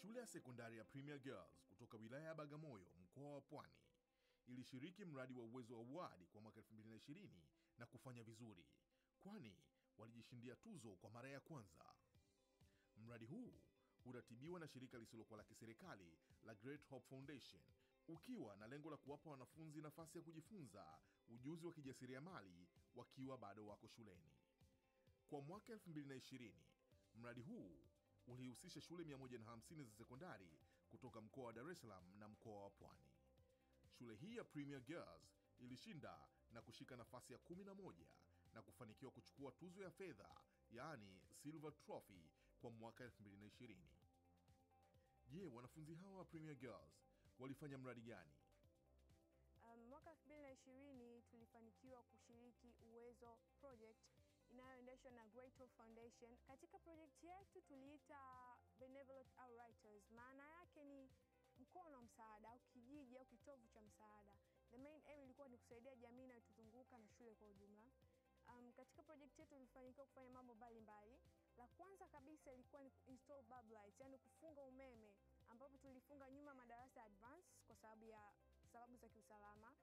Shule ya sekondari ya Premier Girls kutoka wilaya ya Bagamoyo, mkoa wa Pwani, ilishiriki mradi wa Uwezo Award kwa mwaka 2020 na kufanya vizuri, kwani walijishindia tuzo kwa mara ya kwanza. Mradi huu uratibiwa na shirika lisilokuwa la kiserikali la Great Hope Foundation, ukiwa na lengo la kuwapa wanafunzi nafasi ya kujifunza ujuzi wa kijasiriamali wakiwa bado wako shuleni. Kwa mwaka 2020, mradi huu ulihusisha shule 150 za sekondari kutoka mkoa wa Dar es Salaam na mkoa wa Pwani. Shule hii ya Premier Girls ilishinda na kushika nafasi ya 11 na kufanikiwa kuchukua tuzo ya fedha, yaani Silver Trophy, kwa mwaka 2020. Je, wanafunzi hawa wa Premier Girls walifanya mradi gani? Mwaka 2020 tulifanikiwa kushiriki Uwezo Project inayoendeshwa na Great Hope Foundation. Katika project yetu tuliita Benevolent Outriders. Maana yake ni mkono wa msaada au kijiji au kitovu cha msaada. The main aim ilikuwa ni kusaidia jamii inayotuzunguka na shule kwa ujumla. Katika project yetu tulifanikiwa kufanya mambo mbalimbali. La kwanza kabisa ilikuwa ni install bulb lights, yani kufunga umeme, ambapo tulifunga nyuma madarasa advance kwa sababu za kiusalama.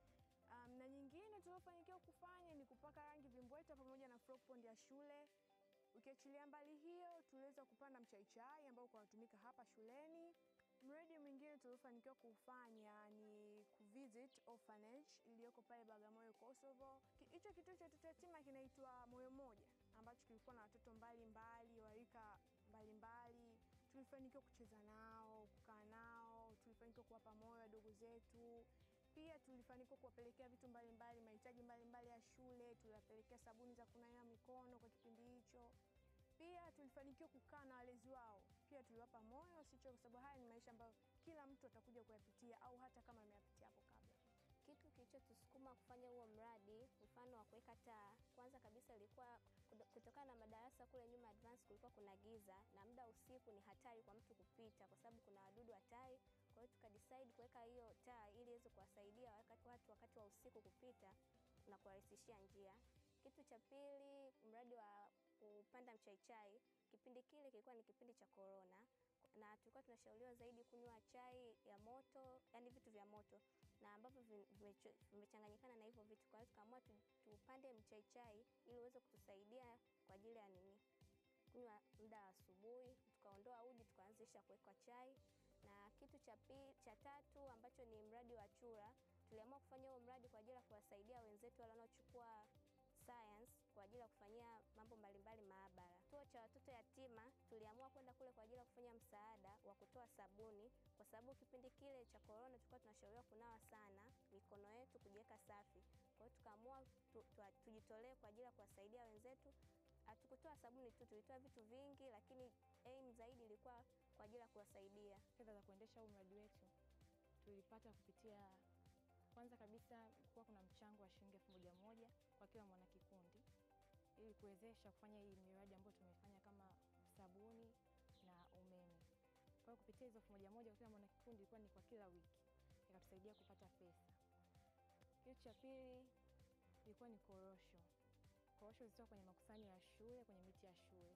Na nyingine tuliyofanikiwa kufanya ni kupaka rangi vimbweta pamoja na frog pond ya shule. Ukiachilia mbali hiyo, tuliweza kupanda mchaichai ambao unatumika hapa shuleni. Mradi mwingine tuliofanikiwa kufanya ni kuvisit orphanage iliyoko pale Bagamoyo, Kosovo. Hicho kituo cha watoto yatima kinaitwa Moyo Moja, ambacho kilikuwa na watoto mbalimbali wa rika mbalimbali. Tulifanikiwa kucheza nao, kukaa nao, tulifanikiwa kuwapa moyo wadogo zetu. Pia tulifanikiwa kuwapelekea vitu mbalimbali, mahitaji mbalimbali ya shule. Tuliwapelekea sabuni za kunawia mikono kwa kipindi hicho. Pia tulifanikiwa kukaa na walezi wao. Pia tuliwapa moyo wasichoke, kwa sababu haya ni maisha ambayo kila mtu atakuja kuyapitia, au hata kama ameyapitia hapo kabla. Kitu kilichotusukuma kufanya huo mradi, mfano wa kuweka taa, kwanza kabisa ilikuwa kutokana na madarasa kule nyuma advance kulikuwa kuna giza na muda usiku ni hatari kwa mtu kupita kwa sababu kuna wadudu hatari. Kwa hiyo tukadecide kuweka hiyo taa ili iweze kuwasaidia watu wakati wa usiku kupita na kuwarahisishia njia. Kitu cha pili, mradi wa kupanda mchaichai. Kipindi kile kilikuwa ni kipindi cha corona na tulikuwa tunashauriwa zaidi kunywa chai ya moto, yani vitu vya moto, na ambavyo vimechanganyikana na hivyo vitu. Kwa hiyo tukaamua tupande mchaichai ili uweze kutusaidia kwa ajili ya kunywa muda wa asubuhi. Tukaondoa uji tukaanzisha kuweka chai. Na kitu cha tatu ambacho ni mradi wa chura, tuliamua kufanya huo mradi kwa ajili ya kuwasaidia wenzetu wale wanaochukua science kwa ajili ya kufanyia mambo mbalimbali maabara. Kituo cha watoto yatima tuliamua kwenda kule kwa ajili ya kufanya msaada wa kutoa sabuni, kwa sababu kipindi kile cha corona tulikuwa tunashauriwa kunawa sana mikono yetu, kujiweka safi. Kwa hiyo tukaamua tujitolee kwa ajili ya kuwasaidia wenzetu. Hatukutoa sabuni tu, tulitoa vitu vingi, lakini aim zaidi ilikuwa kwa ajili ya kuwasaidia. Fedha za kuendesha huu mradi wetu tulipata kupitia, kwanza kabisa kulikuwa kuna mchango wa shilingi 1,000 kwa kila mwanakikundi ili kuwezesha kufanya hii miradi ambayo tumefanya kama sabuni na umeme. Kwa hiyo kupitia hizo 1,000 kwa kila mwanakikundi ilikuwa ni kwa kila wiki, ikatusaidia kupata pesa. Kitu cha pili ilikuwa ni korosho. Korosho zilitoka kwenye makusanyo ya shule, kwenye miti ya shule,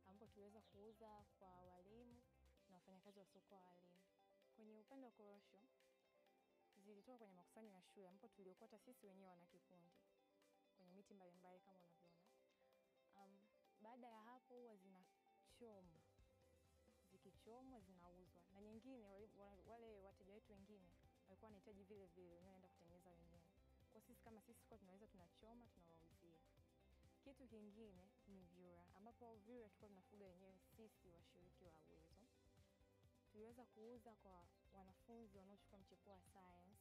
ambapo tuliweza kuuza kwa walimu na wafanyakazi wa soko wa walimu. Kwenye upande wa korosho zilitoka kwenye makusanyo ya shule ambapo tuliokota sisi wenyewe wana kikundi kwenye miti mbalimbali kama unavyoona. Baada ya hapo huwa zinachomwa. Zikichomwa zinauzwa. Na nyingine wale wateja wetu wengine walikuwa wanahitaji vile vile wanaenda kutengeneza wenyewe. Kwa sisi kama sisi kwa tunaweza tunachoma, tunawauzia. Kitu kingine ni vyura, ambapo vyura tulikuwa tunafuga wenyewe sisi washiriki wa Uwezo. Tuliweza kuuza kwa wanafunzi wanaochukua mchepuo wa science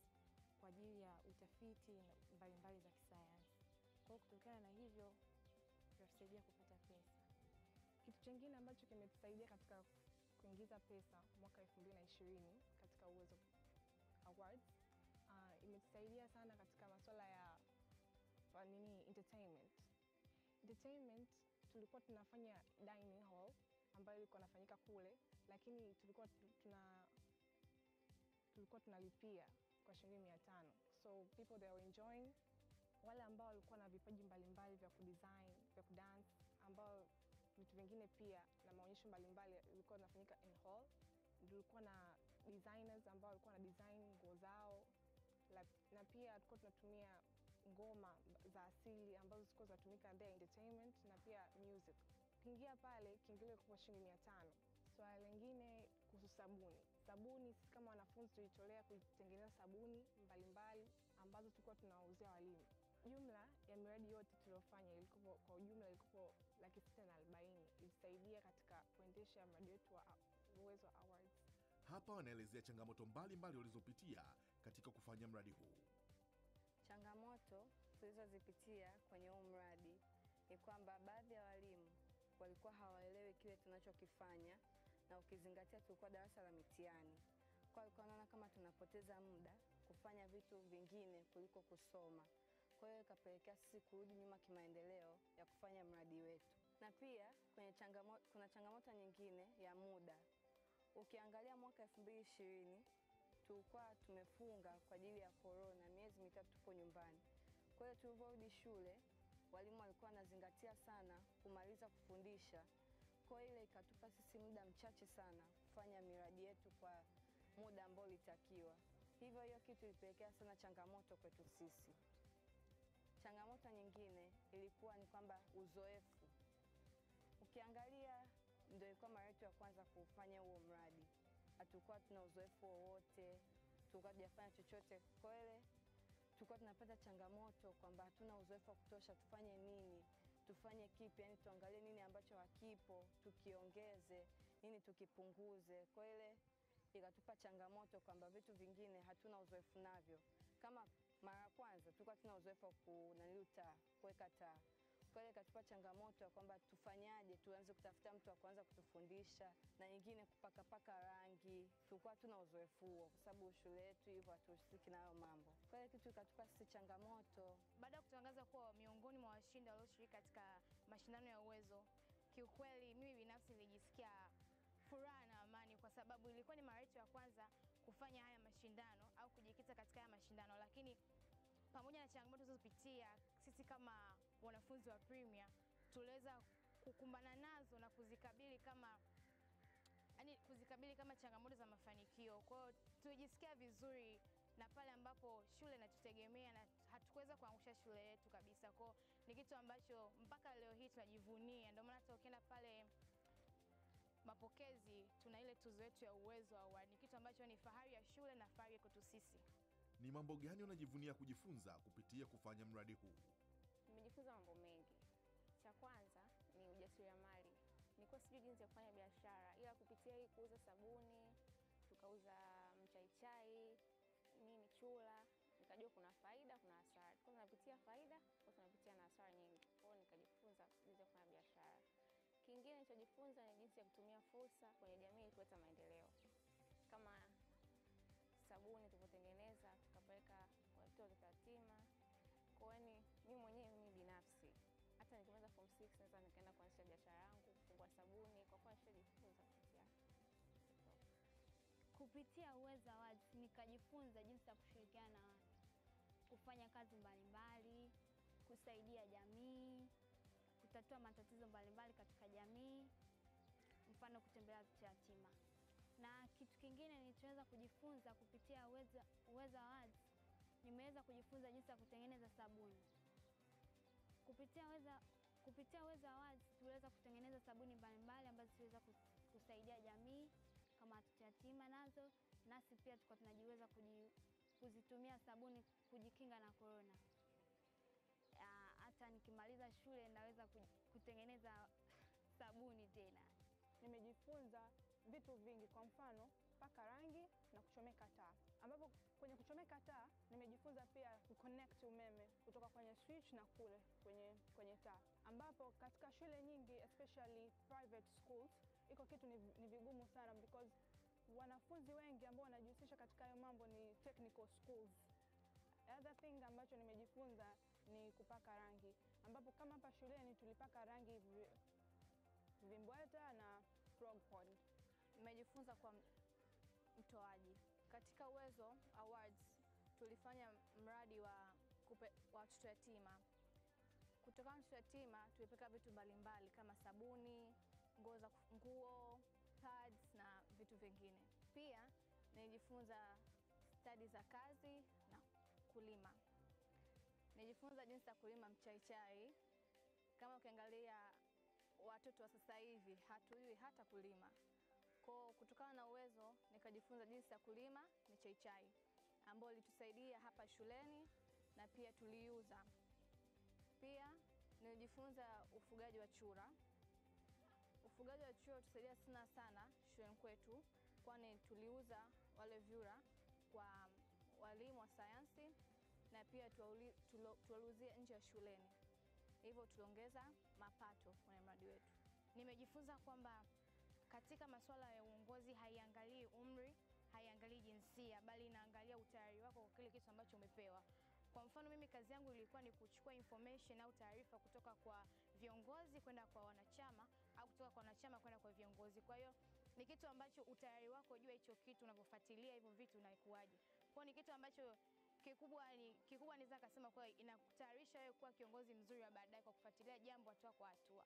kwa ajili ya utafiti mbalimbali za kisayansi. Kwa hiyo kutokana na hivyo tunatusaidia kupata pesa. Kitu kingine ambacho kimetusaidia katika kuingiza pesa mwaka 2020 katika Uwezo Awards, imetusaidia sana katika masuala ya entertainment. Entertainment tulikuwa tunafanya dining hall ambayo ilikuwa inafanyika kule, lakini tulikuwa tunalipia kwa shilingi 500. So people they were enjoying, wale ambao walikuwa na vipaji mbalimbali vya kudesign, vya kudance, ambao vitu vingine pia na maonyesho mbalimbali ilikuwa inafanyika in hall, tulikuwa na designers ambao walikuwa na design nguo zao, na pia tulikuwa tunatumia ngoma za asili ambazo zilikuwa zinatumika there, entertainment na pia music. Kiingia pale kiingilio kwa shilingi 500. Swala lingine kuhusu sabuni. Sabuni sisi kama wanafunzi tulitolea kutengeneza sabuni mbalimbali ambazo tulikuwa tunawauzia walimu. Jumla ya miradi yote tuliyofanya ilikuwa kwa ujumla ilikuwa 640. Ilisaidia katika kuendesha mradi wetu wa Uwezo Awards. Hapa wanaelezea changamoto mbalimbali walizopitia katika kufanya mradi huu. Changamoto tulizozipitia kwenye huu mradi ni kwamba baadhi ya walimu walikuwa hawaelewi kile tunachokifanya, na ukizingatia tulikuwa darasa la mitihani. Kwa hiyo wanaona kama tunapoteza muda kufanya vitu vingine kuliko kusoma. Kwa hiyo ikapelekea sisi kurudi nyuma kimaendeleo ya kufanya mradi wetu. Na pia kuna changamoto nyingine ya muda. Ukiangalia mwaka 2020 tulikuwa tumefunga kwa ajili ya corona, miezi mitatu tupo nyumbani. Kwa hiyo tulivyorudi shule, walimu walikuwa wanazingatia sana kumaliza kufundisha. Kwa hiyo ile ikatupa sisi muda mchache sana kufanya miradi yetu kwa muda ambao ulitakiwa. Hivyo hiyo kitu ilipelekea sana changamoto kwetu sisi. Changamoto nyingine ilikuwa ni kwamba uzoefu. Ukiangalia ndio ilikuwa mara yetu ya kwanza kufanya huo mradi. Hatukuwa tuna uzoefu wowote, tulikuwa tujafanya chochote. Kwa hiyo tulikuwa tunapata changamoto kwamba hatuna uzoefu wa kutosha, tufanye nini, tufanye kipi, yani tuangalie nini ambacho hakipo, tukiongeze, nini tukipunguze. Kwa hiyo ikatupa changamoto kwamba vitu vingine hatuna uzoefu navyo. Kama mara ya kwanza tulikuwa tuna uzoefu wa kuweka taa. Kwa hiyo ikatupa changamoto kwamba tufanyaje, tuanze kutafuta mtu wa kuanza kutufundisha, na nyingine kupaka rangi. Tulikuwa tuna uzoefu huo kwa sababu shule yetu hivyo hatuhusiki na hayo mambo. Kwa hiyo kitu ikatupa sisi changamoto. Baada ya kutangaza kuwa miongoni mwa washindi walioshiriki katika mashindano ya Uwezo, kiukweli mimi binafsi nilijisikia furaha na amani, kwa sababu ilikuwa ni mara yetu ya kwanza kufanya haya mashindano au kujikita katika haya mashindano. Lakini pamoja na changamoto tulizopitia, sisi kama wanafunzi wa Premier tuliweza kukumbana nazo na kuzikabili kama changamoto za mafanikio. Kwa hiyo tulijisikia vizuri, na pale ambapo shule inatutegemea na hatukuweza kuangusha shule yetu kabisa. Kwa hiyo ni kitu ambacho mpaka leo hii tunajivunia. Ndio maana hata ukienda pale mapokezi tuna ile tuzo yetu ya Uwezo Award. Ni kitu ambacho ni fahari ya shule na fahari kwetu sisi. Ni mambo gani unajivunia kujifunza kupitia kufanya mradi huu? Nimejifunza mambo mengi. Cha kwanza ni ujasiriamali. Nilikuwa sijui jinsi ya kufanya biashara, ila kupitia hii kuuza sabuni, tukauza mchaichai, chula, nikajua kuna faida, kuna hasara. Kwa tunapitia faida, kwa tunapitia na hasara nyingi. Kwa hiyo nikajifunza jinsi ya kufanya biashara. Kingine nilichojifunza ni jinsi ya kutumia fursa kwenye jamii kuleta maendeleo. Kama sabuni tulivyotengeneza tukapeleka kwa watoto yatima. Kwa hiyo mimi binafsi hata nikimaliza form 6 naweza nikaenda kuanzisha biashara yangu, kufungua sabuni, kwa kuwa nishajifunza kupitia Uwezo Awards. Nikajifunza jinsi ya kushirikiana na watu, kufanya kazi mbalimbali, kusaidia jamii, kutatua matatizo mbalimbali katika jamii, mfano kutembelea watoto yatima. Na kitu kingine nilichoweza kujifunza kupitia Uwezo Awards, nimeweza kujifunza jinsi ya kutengeneza sabuni. Kupitia Uwezo Awards tuliweza kutengeneza sabuni mbalimbali ambazo ziliweza kusaidia jamii kama watoto yatima nazo, nasi pia tulikuwa tunajiweza kuzitumia sabuni kujikinga na corona. Hata nikimaliza shule naweza kutengeneza sabuni tena. Nimejifunza vitu vingi, kwa mfano paka rangi na kuchomeka taa, ambapo kwenye kuchomeka taa nimejifunza pia kuconnect umeme kutoka kwenye switch na kule kwenye taa, ambapo katika shule nyingi especially private schools iko kitu ni vigumu sana, because wanafunzi wengi ambao wanajihusisha katika hayo mambo ni technical schools. Other thing ambacho nimejifunza ni kupaka rangi, ambapo kama hapa shuleni tulipaka rangi vimbweta na frog pond. Nimejifunza kwa mtoaji. Katika Uwezo Awards tulifanya mradi wa watoto yatima. Kutoka watoto yatima tulipeka vitu mbalimbali kama sabuni, nguo, pads na vitu vingine. Pia nilijifunza stadi za kazi na kulima. Nilijifunza jinsi ya kulima mchaichai. Kama ukiangalia watoto wa sasa hivi hatujui hata kulima. Kwa kutokana na uwezo nikajifunza jinsi ya kulima michaichai ambayo ilitusaidia hapa shuleni na pia tuliuza. Pia nilijifunza ufugaji wa chura. Ufugaji wa chura tusaidia sana shuleni kwetu, kwani tuliuza wale vyura kwa walimu wa sayansi na pia tuwauzia nje ya shuleni. Hivyo tuliongeza mapato kwenye mradi wetu. Nimejifunza kwamba katika masuala ya uongozi haiangalii umri, haiangalii jinsia, bali inaangalia utayari wako kwa kile kitu ambacho umepewa. Kwa mfano mimi kazi yangu ilikuwa ni kuchukua information au taarifa kutoka kwa viongozi kwenda kwa wanachama au kutoka kwa wanachama kwenda kwa viongozi. Kwa hiyo ni kitu ambacho utayari wako jua hicho kitu unavyofuatilia hivyo vitu unaikuaje. Kwa ni kitu ambacho kikubwa naweza kusema kwa inakutayarisha wewe kuwa kiongozi mzuri wa baadaye kwa kufuatilia jambo hatua kwa hatua.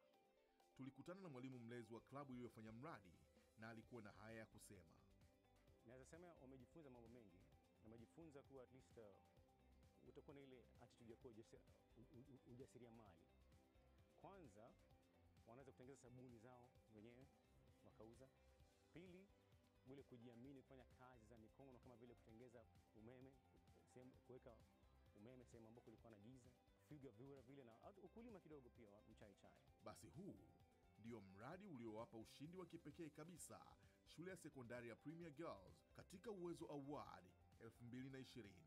Tulikutana na mwalimu mlezi wa klabu iliyofanya mradi na alikuwa na haya ya kusema. Naweza sema wamejifunza mambo mengi. Wamejifunza kuwa at least utakuwa na ile attitude ya kuwa ujasiriamali. Kwanza wanaweza kutengeneza sabuni zao wenyewe wakauza. Pili, vile kujiamini kufanya kazi za mikono kama vile kutengeneza umeme, kuweka umeme sehemu ambako kulikuwa na giza, kufuga vyura vile na ukulima kidogo pia mchaichai. Basi huu ndio mradi uliowapa ushindi wa kipekee kabisa shule ya sekondari ya Premier Girls katika Uwezo Award 2020.